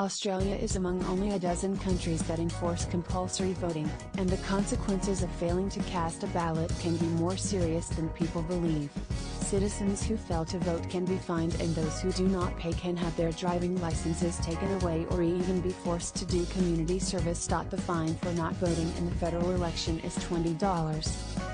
Australia is among only a dozen countries that enforce compulsory voting, and the consequences of failing to cast a ballot can be more serious than people believe. Citizens who fail to vote can be fined, and those who do not pay can have their driving licenses taken away or even be forced to do community service. The fine for not voting in the federal election is $20,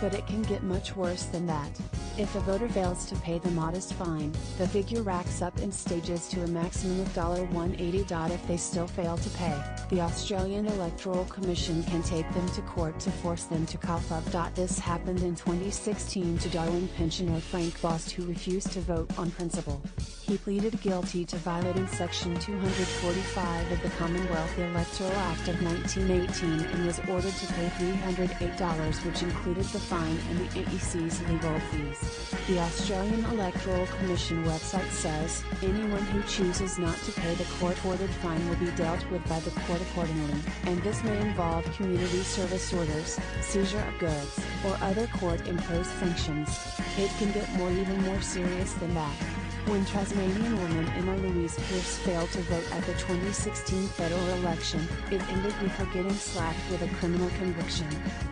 but it can get much worse than that. If a voter fails to pay the modest fine, the figure racks up in stages to a maximum of $180. If they still fail to pay, the Australian Electoral Commission can take them to court to force them to cough up. This happened in 2016 to Darwin pensioner Frank Bost, who refused to vote on principle. He pleaded guilty to violating Section 245 of the Commonwealth Electoral Act of 1918 and was ordered to pay $308, which included the fine and the AEC's legal fees. The Australian Electoral Commission website says, anyone who chooses not to pay the court-ordered fine will be dealt with by the court accordingly, and this may involve community service orders, seizure of goods, or other court-imposed sanctions. It can get even more serious than that. When Tasmanian woman Emma Louise Pearce failed to vote at the 2016 federal election, it ended with her getting slapped with a criminal conviction.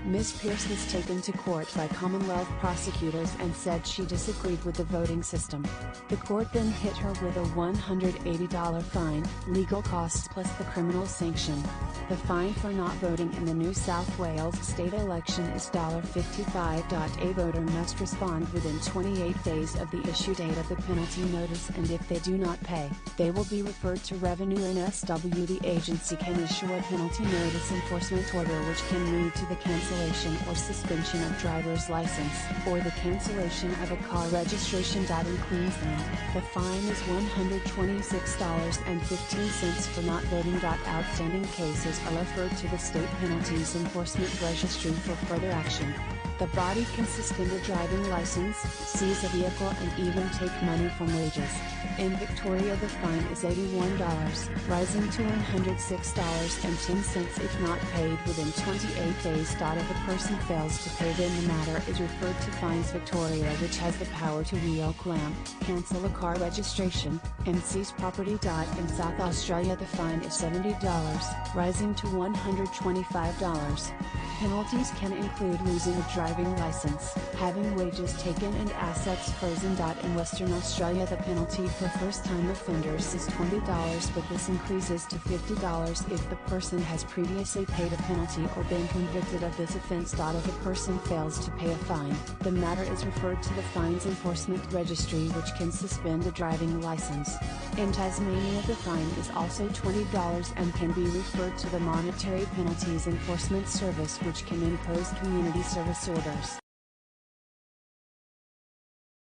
Ms. Pearce was taken to court by Commonwealth prosecutors and said she disagreed with the voting system. The court then hit her with a $180 fine, legal costs plus the criminal sanction. The fine for not voting in the New South Wales state election is $55. A voter must respond within 28 days of the issue date of the penalty notice, and if they do not pay, they will be referred to Revenue NSW. The agency can issue a penalty notice enforcement order which can lead to the cancellation or suspension of driver's license, or the cancellation of a car registration. In Queensland, the fine is $126.15 for not voting. Outstanding cases are referred to the State Penalties Enforcement Registry for further action. The body can suspend a driving license, seize a vehicle, and even take money from wages. In Victoria, the fine is $81, rising to $106.10 if not paid within 28 days. If a person fails to pay, then the matter is referred to Fines Victoria, which has the power to reclaim, cancel a car registration, and seize property. In South Australia, the fine is $70, rising to $125. Penalties can include losing a driving license, having wages taken, and assets frozen. In Western Australia, the penalty for first-time offenders is $20, but this increases to $50 if the person has previously paid a penalty or been convicted of this offence. If a person fails to pay a fine, the matter is referred to the Fines Enforcement Registry, which can suspend a driving license. In Tasmania, the fine is also $20 and can be referred to the Monetary Penalties Enforcement Service, which can impose community service orders.